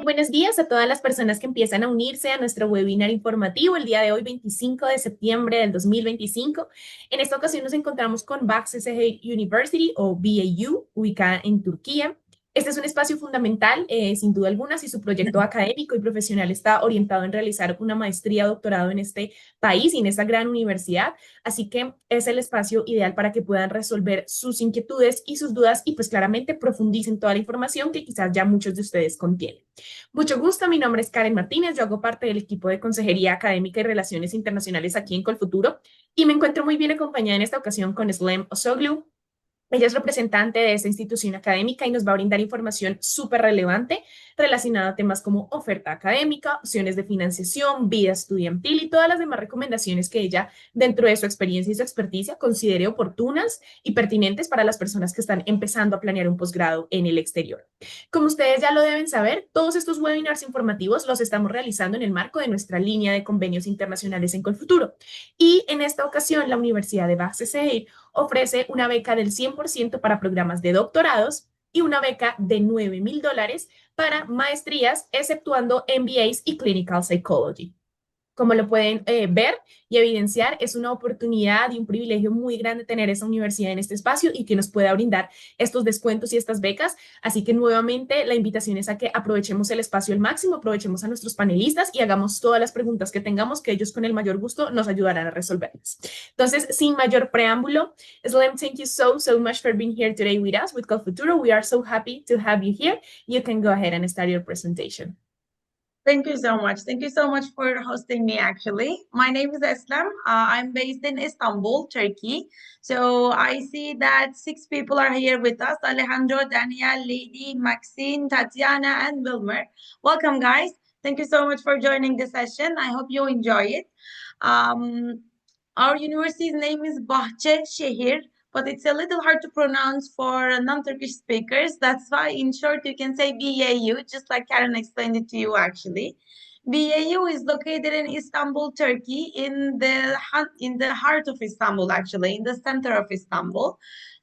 Buenos días a todas las personas que empiezan a unirse a nuestro webinar informativo el día de hoy, 25 de septiembre del 2025. En esta ocasión nos encontramos con Bahçeşehir University o BAU, ubicada en Turquía. Este es un espacio fundamental, sin duda alguna, si su proyecto académico y profesional está orientado en realizar una maestría o doctorado en este país y en esta gran universidad. Así que es el espacio ideal para que puedan resolver sus inquietudes y sus dudas y pues claramente profundicen toda la información que quizás ya muchos de ustedes contienen. Mucho gusto, mi nombre es Karen Martínez, yo hago parte del equipo de Consejería Académica y Relaciones Internacionales aquí en COLFUTURO y me encuentro muy bien acompañada en esta ocasión con Slem Osoglu. Ella es representante de esta institución académica y nos va a brindar información súper relevante relacionada a temas como oferta académica, opciones de financiación, vida estudiantil y todas las demás recomendaciones que ella, dentro de su experiencia y su experticia, considere oportunas y pertinentes para las personas que están empezando a planear un posgrado en el exterior. Como ustedes ya lo deben saber, todos estos webinars informativos los estamos realizando en el marco de nuestra línea de convenios internacionales en COLFUTURO. Y en esta ocasión, la Universidad de Bahçeşehir ofrece una beca del 100% para programas de doctorados y una beca de $9,000 para maestrías, exceptuando MBAs y Clinical Psychology. Como lo pueden ver y evidenciar, es una oportunidad y un privilegio muy grande tener esa universidad en este espacio y que nos pueda brindar estos descuentos y estas becas. Así que nuevamente la invitación es a que aprovechemos el espacio al máximo, aprovechemos a nuestros panelistas y hagamos todas las preguntas que tengamos, que ellos con el mayor gusto nos ayudarán a resolverlas. Entonces, sin mayor preámbulo, Slem, thank you so much for being here today with us with COLFUTURO. We are so happy to have you here. You can go ahead and start your presentation. Thank you so much. Thank you so much for hosting me, actually. My name is Eslem. I'm based in Istanbul, Turkey. So I see that 6 people are here with us: Alejandro, Daniel, Lady, Maxine, Tatiana, and Wilmer. Welcome, guys. Thank you so much for joining the session. I hope you enjoy it. Our university's name is Bahçeşehir, but it's a little hard to pronounce for non-Turkish speakers. That's why, in short, you can say BAU, just like Karen explained it to you, actually. BAU is located in Istanbul, Turkey, in the heart of Istanbul, actually, in the center of Istanbul.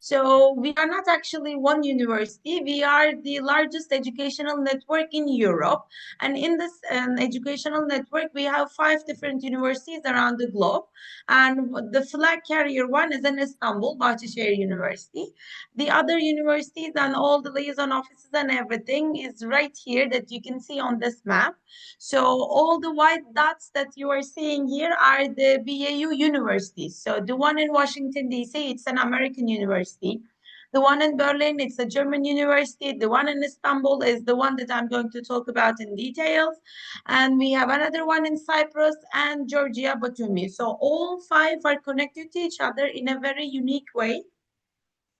So we are not actually one university. We are the largest educational network in Europe. And in this educational network, we have 5 different universities around the globe. And the flag carrier one is in Istanbul, Bahçeşehir University. The other universities and all the liaison offices and everything is right here that you can see on this map. So all the white dots that you are seeing here are the BAU universities. So the one in Washington, D.C., it's an American university. The one in Berlin, it's a German university. The one in Istanbul is the one that I'm going to talk about in details. And we have another one in Cyprus and Georgia, Batumi. So all 5 are connected to each other in a very unique way.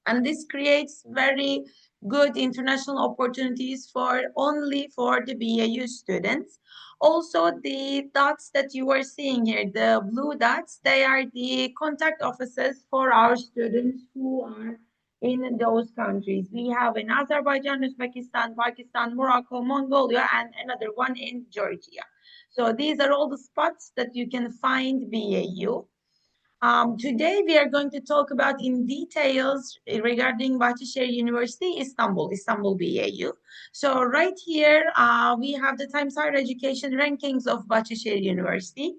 And this creates very good international opportunities only for the BAU students. Also, the dots that you are seeing here, the blue dots, they are the contact offices for our students who are in those countries. We have in Azerbaijan, Uzbekistan, Pakistan, Morocco, Mongolia, and another one in Georgia. So these are all the spots that you can find BAU. Today, we are going to talk about in details regarding Bahçeşehir University, Istanbul BAU. So right here, we have the Times Higher Education rankings of Bahçeşehir University.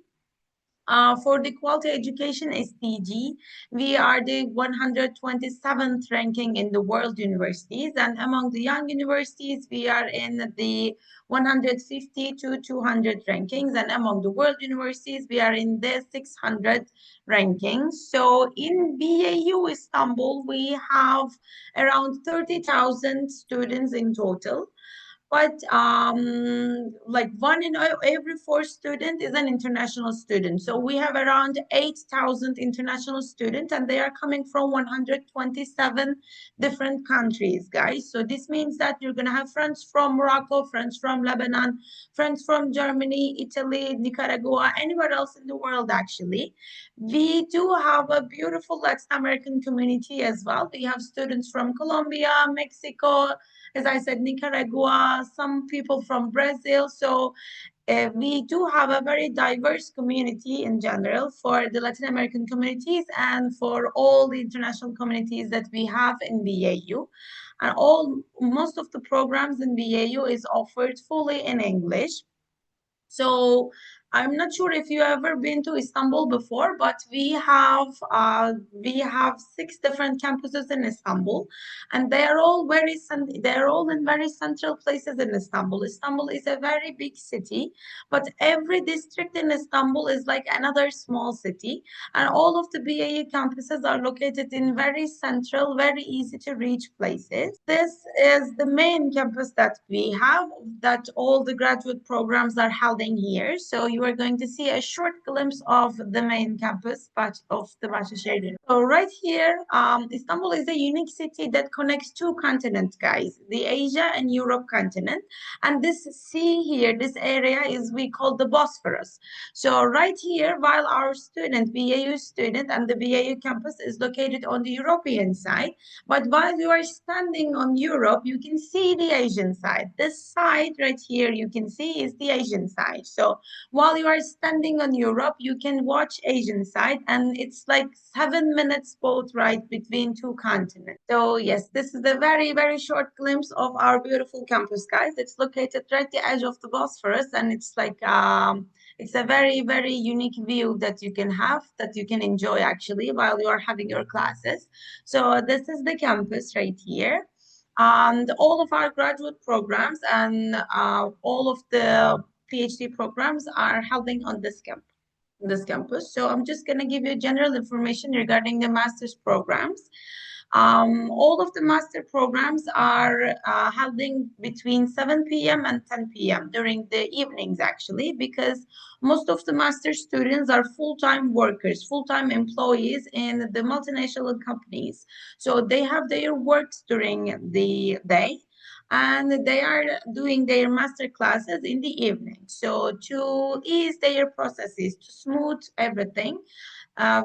For the quality education SDG, we are the 127th ranking in the world universities, and among the young universities, we are in the 150 to 200 rankings, and among the world universities, we are in the 600 rankings. So in BAU Istanbul, we have around 30,000 students in total. But like 1 in every 4 students is an international student. So we have around 8,000 international students, and they are coming from 127 different countries, guys. So this means that you're going to have friends from Morocco, friends from Lebanon, friends from Germany, Italy, Nicaragua, anywhere else in the world, actually. We do have a beautiful Latin American community as well. We have students from Colombia, Mexico, as I said, Nicaragua, some people from Brazil. So We do have a very diverse community in general for the Latin American communities and for all the international communities that we have in BAU. And most of the programs in BAU is offered fully in English. So I'm not sure if you ever been to Istanbul before, but we have 6 different campuses in Istanbul, and they're all in very central places in Istanbul. Istanbul is a very big city, but every district in Istanbul is like another small city, and all of the BAE campuses are located in very central, very easy to reach places. This is the main campus that we have, that all the graduate programs are held in here. So you are going to see a short glimpse of the main campus of the Bahçeşehir University. So right here, Istanbul is a unique city that connects 2 continents, guys, the Asia and Europe continent. And this sea here, this area is we call the Bosphorus. So right here, while our student, BAU student, and the BAU campus is located on the European side, but while you are standing on Europe, you can see the Asian side. This side right here, you can see is the Asian side. So while you are standing on Europe, you can watch Asian side, and it's like 7 minutes boat ride between 2 continents. So yes, this is a very, very short glimpse of our beautiful campus, guys. It's located right at the edge of the Bosphorus, and it's like it's a very, very unique view that you can have, that you can enjoy actually while you are having your classes. So this is the campus right here. And all of our graduate programs and all of the PhD programs are held on this campus. So I'm just going to give you general information regarding the master's programs. All of the master programs are held between 7 p.m. and 10 p.m. during the evenings, actually, because most of the master students are full-time workers, full-time employees in the multinational companies. So they have their works during the day, and they are doing their master classes in the evening. So to ease their processes, to smooth everything,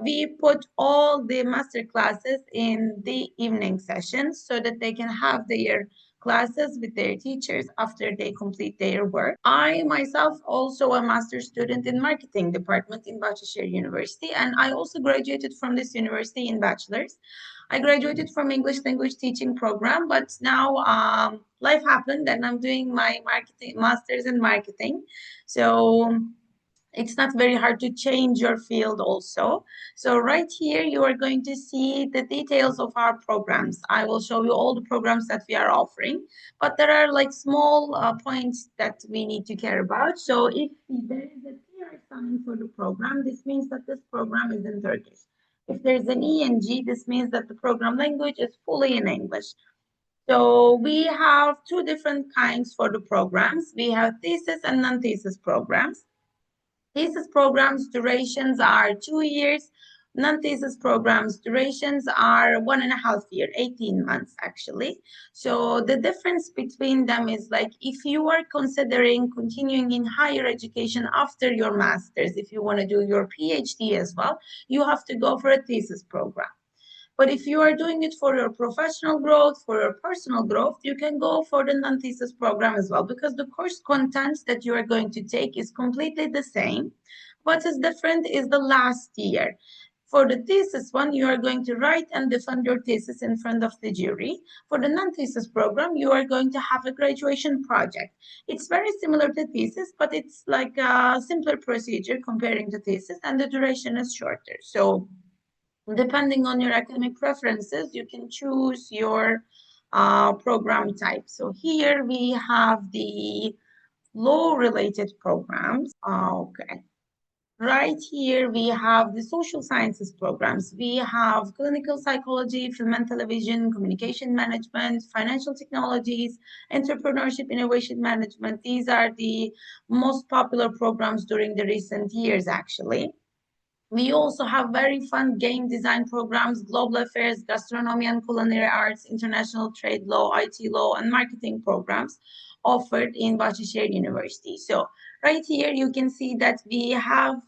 we put all the master classes in the evening sessions so that they can have their classes with their teachers after they complete their work. I myself also a master student in marketing department in Bahçeşehir University, and I also graduated from this university in bachelor's. I graduated from English language teaching program, but now life happened and I'm doing my marketing master's in marketing. So it's not very hard to change your field also. So right here, you are going to see the details of our programs. I will show you all the programs that we are offering, but there are like small points that we need to care about. So if there is a TR sign for the program, this means that this program is in Turkish. If there's an ENG, this means that the program language is fully in English. So we have 2 different kinds for the programs. We have thesis and non-thesis programs. Thesis programs durations are 2 years. Non-thesis programs durations are 1.5 years, 18 months actually. So the difference between them is like if you are considering continuing in higher education after your master's, if you want to do your PhD as well, you have to go for a thesis program. But if you are doing it for your professional growth, for your personal growth, you can go for the non-thesis program as well, because the course content that you are going to take is completely the same. What is different is the last year. For the thesis one, you are going to write and defend your thesis in front of the jury. For the non-thesis program, you are going to have a graduation project. It's very similar to thesis, but it's like a simpler procedure comparing to thesis, and the duration is shorter. So depending on your academic preferences, you can choose your program type. So here we have the law-related programs. Okay. Right here, we have the social sciences programs. We have clinical psychology, film and television, communication management, financial technologies, entrepreneurship, innovation management. These are the most popular programs during the recent years, actually. We also have very fun game design programs, global affairs, gastronomy and culinary arts, international trade law, IT law, and marketing programs offered in Bahçeşehir University. So Right here, you can see that we have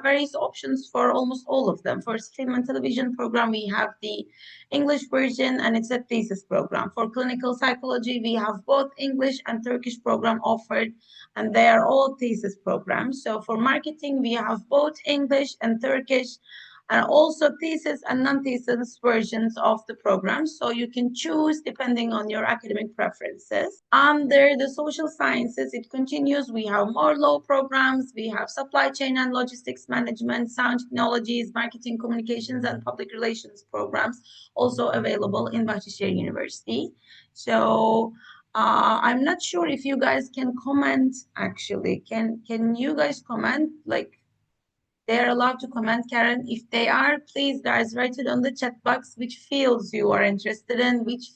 various options for almost all of them. For film and television program, we have the English version, and it's a thesis program. For clinical psychology, we have both English and Turkish program offered, and they are all thesis programs. So for marketing, we have both English and Turkish, and also thesis and non-thesis versions of the program. So you can choose depending on your academic preferences. Under the social sciences, it continues. We have more law programs. We have supply chain and logistics management, sound technologies, marketing communications, and public relations programs also available in Bahçeşehir University. So I'm not sure if you guys can comment actually. Can you guys comment, like, they're allowed to comment, Karen? If they are, please, guys, write it on the chat box which fields you are interested in, which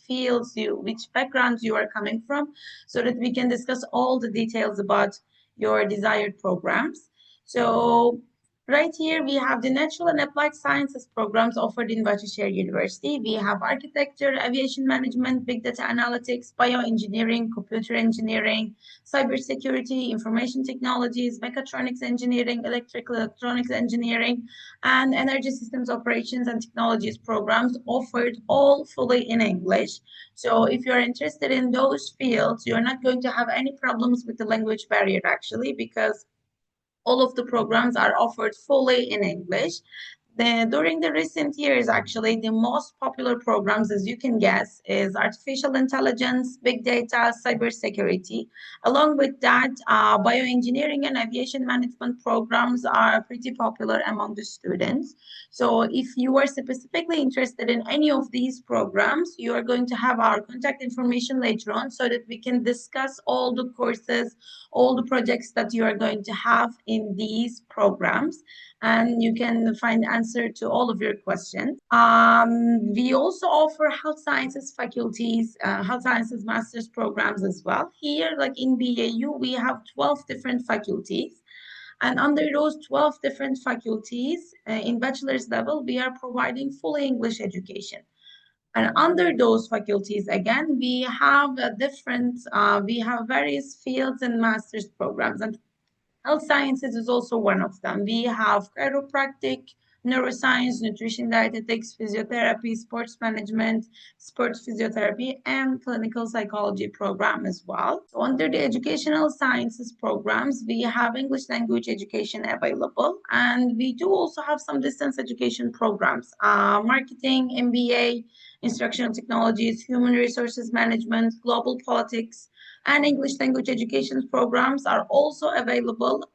backgrounds you are coming from, so that we can discuss all the details about your desired programs. So right here, we have the natural and applied sciences programs offered in Bahçeşehir University. We have architecture, aviation management, big data analytics, bioengineering, computer engineering, cybersecurity, information technologies, mechatronics engineering, electrical electronics engineering, and energy systems operations and technologies programs offered all fully in English. So if you're interested in those fields, you're not going to have any problems with the language barrier actually, because all of the programs are offered fully in English. During the recent years, actually, the most popular programs, as you can guess, is artificial intelligence, big data, cybersecurity. Along with that, bioengineering and aviation management programs are pretty popular among the students. So if you are specifically interested in any of these programs, you are going to have our contact information later on so that we can discuss all the courses, all the projects that you are going to have in these programs, and you can find answer to all of your questions. We also offer health sciences faculties, health sciences master's programs as well. Here, like in BAU, we have 12 different faculties. And under those 12 different faculties, in bachelor's level, we are providing fully English education. And under those faculties, again, we have we have various fields and master's programs. And health sciences is also one of them. We have chiropractic, neuroscience, nutrition dietetics, physiotherapy, sports management, sports physiotherapy, and clinical psychology program as well. So under the educational sciences programs, we have English language education available, and we do also have some distance education programs, marketing, MBA, instructional technologies, human resources management, global politics, and English language education programs are also available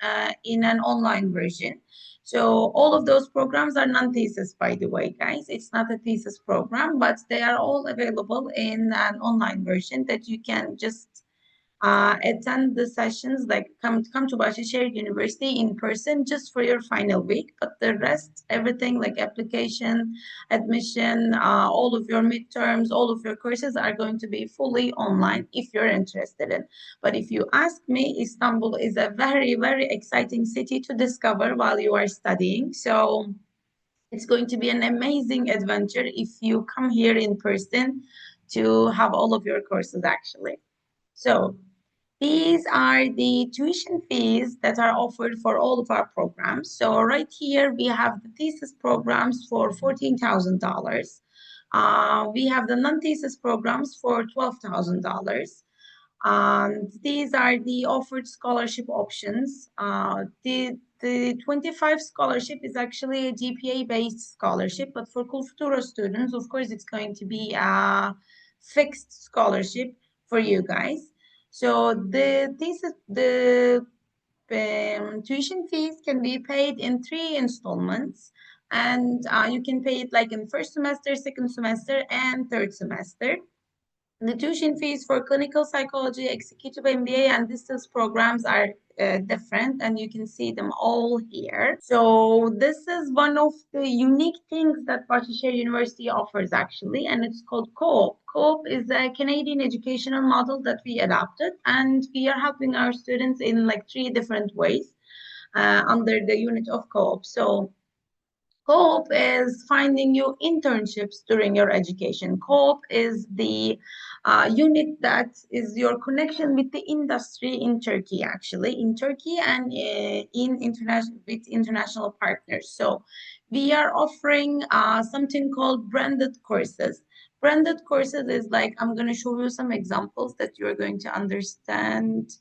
in an online version. So all of those programs are non-thesis, by the way, guys. It's not a thesis program, but they are all available in an online version that you can just attend the sessions, like come to Bahçeşehir University in person just for your final week. But the rest, everything like application, admission, all of your midterms, all of your courses are going to be fully online if you're interested in. But if you ask me, Istanbul is a very, very exciting city to discover while you are studying. So it's going to be an amazing adventure if you come here in person to have all of your courses actually. So these are the tuition fees that are offered for all of our programs. So right here, we have the thesis programs for $14,000. We have the non-thesis programs for $12,000. These are the offered scholarship options. The 25 scholarship is actually a GPA-based scholarship, but for COLFUTURO students, of course, it's going to be a fixed scholarship for you guys. So the tuition fees can be paid in 3 installments, and you can pay it like in first semester, second semester, and third semester. The tuition fees for clinical psychology, executive MBA, and distance programs are different, and you can see them all here. So this is one of the unique things that Bahçeşehir University offers actually, and it's called COOP. COOP is a Canadian educational model that we adopted, and we are helping our students in like 3 different ways under the unit of COOP. So COPE is finding you internships during your education. COPE is the unit that is your connection with the industry in Turkey, actually, in Turkey and in international with international partners. So we are offering something called branded courses. Branded courses is like, I'm going to show you some examples that you're going to understand.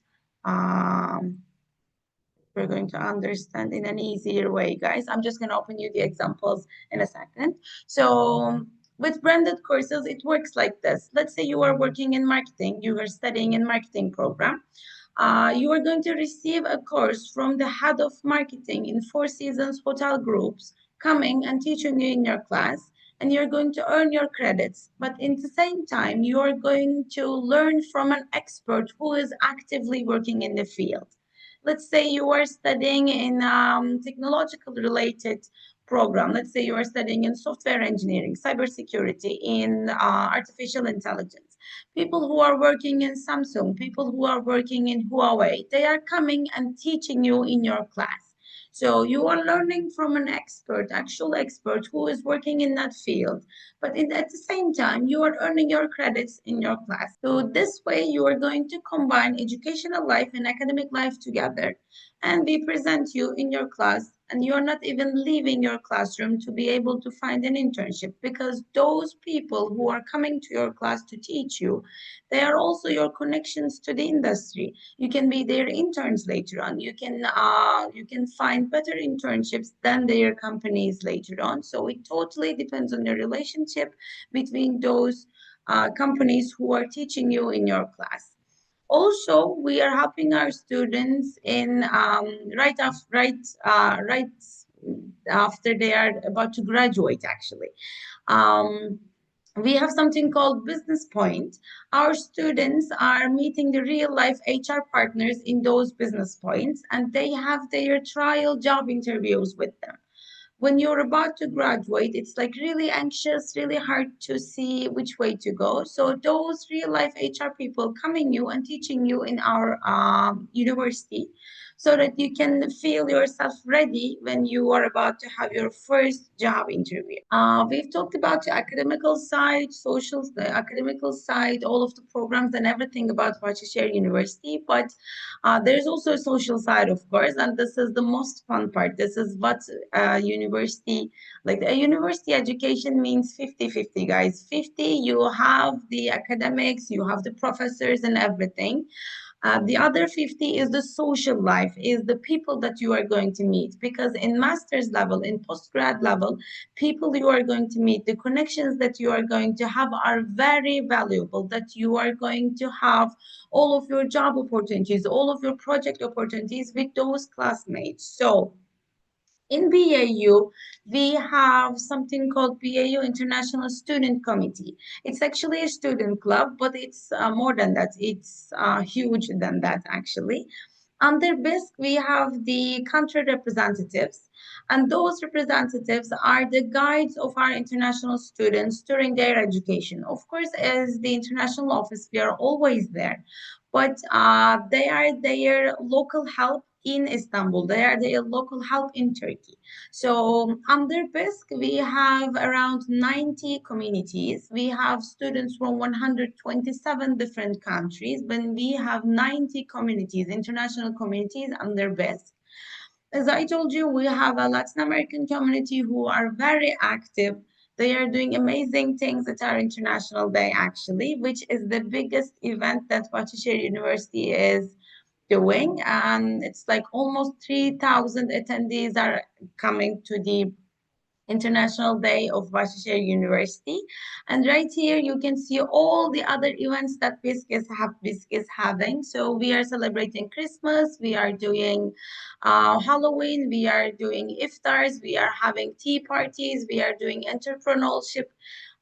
Um, we're going to understand in an easier way, guys. I'm just going to open you the examples in a second. So with branded courses, it works like this. Let's say you are working in marketing, you are studying in marketing program. You are going to receive a course from the head of marketing in Four Seasons Hotel Groups coming and teaching you in your class, and you're going to earn your credits. But in the same time, you are going to learn from an expert who is actively working in the field. Let's say you are studying in technological related program. Let's say you are studying in software engineering, cybersecurity, in artificial intelligence. People who are working in Samsung, people who are working in Huawei, they are coming and teaching you in your class. So you are learning from an expert, actual expert who is working in that field. But at the same time, you are earning your credits in your class. So this way, you are going to combine educational life and academic life together. And we present you in your class, and you're not even leaving your classroom to be able to find an internship, because those people who are coming to your class to teach you, they are also your connections to the industry. You can be their interns later on. You can find better internships than their companies later on. So it totally depends on the relationship between those companies who are teaching you in your class. Also, we are helping our students in right after they are about to graduate, actually. Um, we have something called Business Point. Our students are meeting the real life HR partners in those business points, and they have their trial job interviews with them. When you're about to graduate, it's like really anxious, really hard to see which way to go. So those real life HR people coming you and teaching you in our university, so that you can feel yourself ready when you are about to have your first job interview. We've talked about the academical side, the academical side, all of the programs and everything about Bahçeşehir University, but there's also a social side, of course, and this is the most fun part. This is what university, like a university education means 50-50, guys. 50, you have the academics, you have the professors and everything. The other 50 is the social life, is the people that you are going to meet. Because in master's level, in postgrad level, people you are going to meet, the connections that you are going to have are very valuable, that you are going to have all of your job opportunities, all of your project opportunities with those classmates. So in BAU, we have something called BAU International Student Committee. It's actually a student club, but it's more than that. It's huge than that, actually. Under BISC, we have the country representatives, and those representatives are the guides of our international students during their education. Of course, as the international office, we are always there, but they are their local help in Istanbul. They are their local help in Turkey. So under BISC, we have around 90 communities. We have students from 127 different countries, but we have 90 communities, international communities under BISC. As I told you, we have a Latin American community who are very active. They are doing amazing things at our International Day, actually, which is the biggest event that Bahçeşehir University is doing. And it's like almost 3,000 attendees are coming to the International Day of Bahçeşehir University. And right here, you can see all the other events that BISC is having. So we are celebrating Christmas, we are doing Halloween, we are doing iftars, we are having tea parties, we are doing entrepreneurship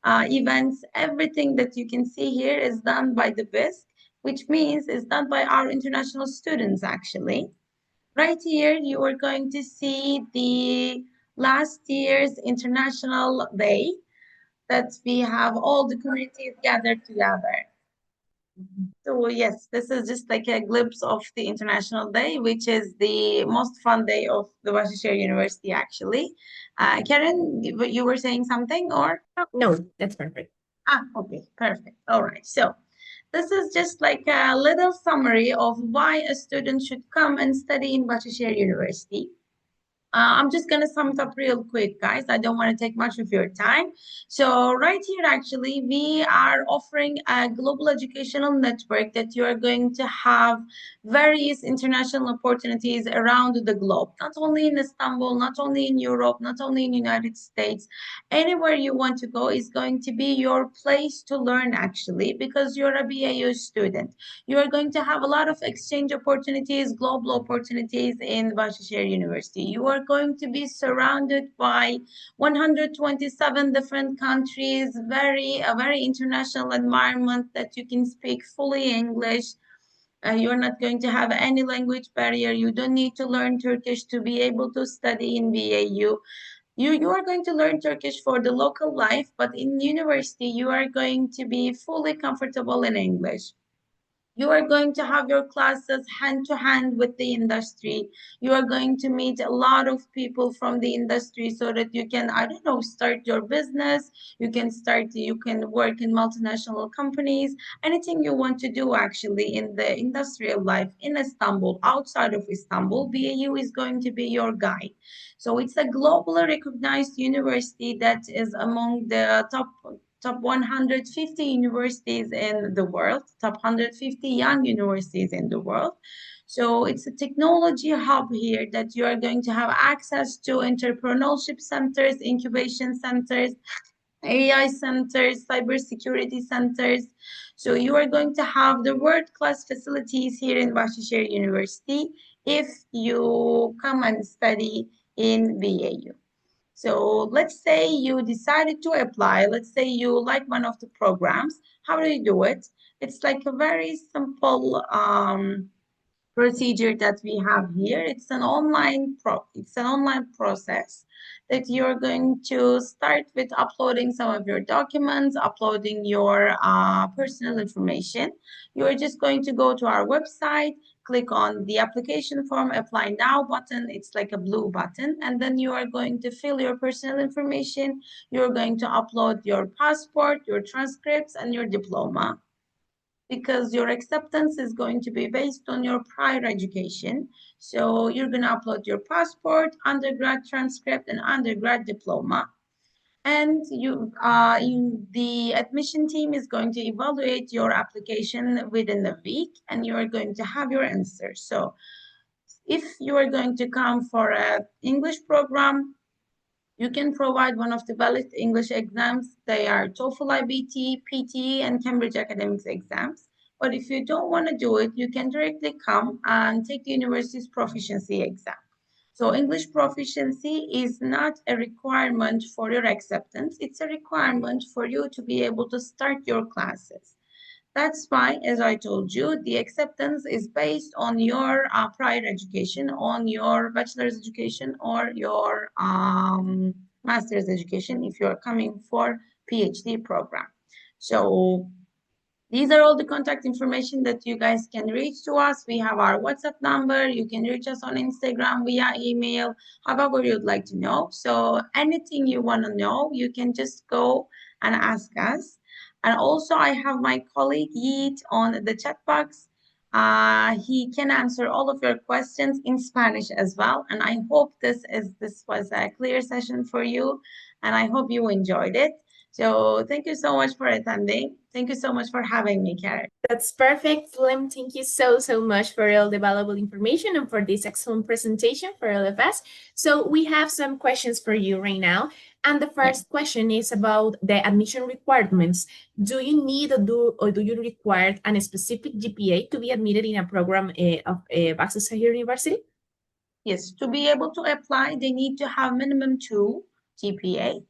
events. Everything that you can see here is done by the BISC, which means it's done by our international students, actually. Right here, you are going to see the last year's International Day that we have all the communities gathered together. So yes, this is just like a glimpse of the International Day, which is the most fun day of the Bahçeşehir University, actually. Karen, you were saying something, or? No, that's perfect. Okay, perfect. All right. So this is just like a little summary of why a student should come and study in Bahçeşehir University. I'm just going to sum it up real quick, guys. I don't want to take much of your time. So right here, actually, we are offering a global educational network that you are going to have various international opportunities around the globe, not only in Istanbul, not only in Europe, not only in the United States. Anywhere you want to go is going to be your place to learn, actually, because you're a BAU student. You are going to have a lot of exchange opportunities, global opportunities in Bahçeşehir University. You are going to be surrounded by 127 different countries, a very international environment that you can speak fully English. You're not going to have any language barrier. You don't need to learn Turkish to be able to study in BAU. You are going to learn Turkish for the local life, but in university, you are going to be fully comfortable in English. You are going to have your classes hand to hand with the industry. You are going to meet a lot of people from the industry so that you can, I don't know, start your business. You can work in multinational companies, anything you want to do actually in the industrial life in Istanbul, outside of Istanbul, BAU is going to be your guide. So it's a globally recognized university that is among the top 150 universities in the world, top 150 young universities in the world. So it's a technology hub here that you are going to have access to entrepreneurship centers, incubation centers, AI centers, cybersecurity centers. So you are going to have the world-class facilities here in Bahçeşehir University if you come and study in BAU. So let's say you decided to apply. Let's say you like one of the programs. How do you do it? It's like a very simple procedure that we have here. It's an online process that you're going to start with uploading some of your documents, uploading your personal information. You're just going to go to our website, click on the application form, apply now button. It's like a blue button. And then you are going to fill your personal information. You're going to upload your passport, your transcripts, and your diploma, because your acceptance is going to be based on your prior education. So you're going to upload your passport, undergrad transcript, and undergrad diploma. And the admission team is going to evaluate your application within a week, and you are going to have your answer. So if you are going to come for an English program, you can provide one of the valid English exams. They are TOEFL IBT, PT, and Cambridge academics exams. But if you don't want to do it, you can directly come and take the university's proficiency exam. So English proficiency is not a requirement for your acceptance. It's a requirement for you to be able to start your classes. That's why, as I told you, the acceptance is based on your prior education, on your bachelor's education or your master's education if you're coming for PhD program. So these are all the contact information that you guys can reach to us. We have our WhatsApp number. You can reach us on Instagram via email, however you'd like to know. So anything you want to know, you can just go and ask us. And also, I have my colleague Yeet on the chat box. He can answer all of your questions in Spanish as well. And I hope this was a clear session for you, and I hope you enjoyed it. So thank you so much for attending. Thank you so much for having me, Karen. That's perfect, Lim. Thank you so much for all the valuable information and for this excellent presentation for all of us. So we have some questions for you right now. And the first question is about the admission requirements. Do you need or do you require a specific GPA to be admitted in a program of Bahçeşehir University? Yes, to be able to apply, they need to have minimum 2 GPA.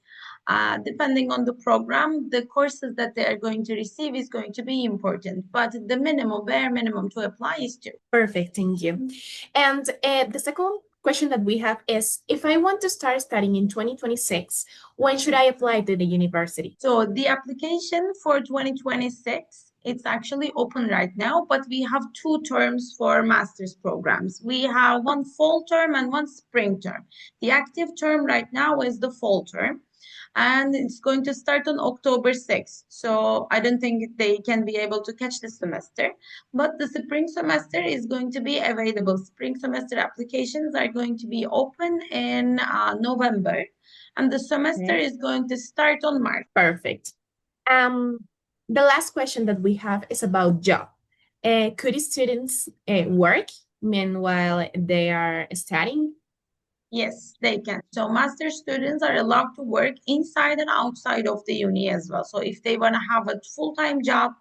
Depending on the program, the courses that they are going to receive is going to be important, but the bare minimum to apply is 2. Perfect, thank you. And the second question that we have is, if I want to start studying in 2026, when should I apply to the university? So the application for 2026, it's actually open right now, but we have two terms for master's programs. We have one fall term and one spring term. The active term right now is the fall term, and it's going to start on October 6th. So I don't think they can be able to catch the semester, but the spring semester is going to be available. Spring semester applications are going to be open in November, and the semester is going to start on March. Perfect. The last question that we have is about job. Could students work meanwhile they are studying? Yes, they can. So master students are allowed to work inside and outside of the uni as well. So if they want to have a full-time job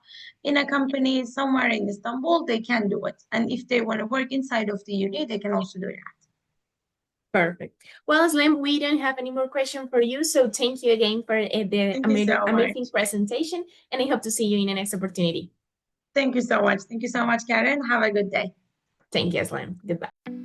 in a company somewhere in Istanbul, they can do it. And if they want to work inside of the uni, they can also do that. Perfect. Well, Aslam, we don't have any more questions for you. So thank you again for the amazing presentation. And I hope to see you in the next opportunity. Thank you so much. Thank you so much, Karen. Have a good day. Thank you, Aslam. Goodbye.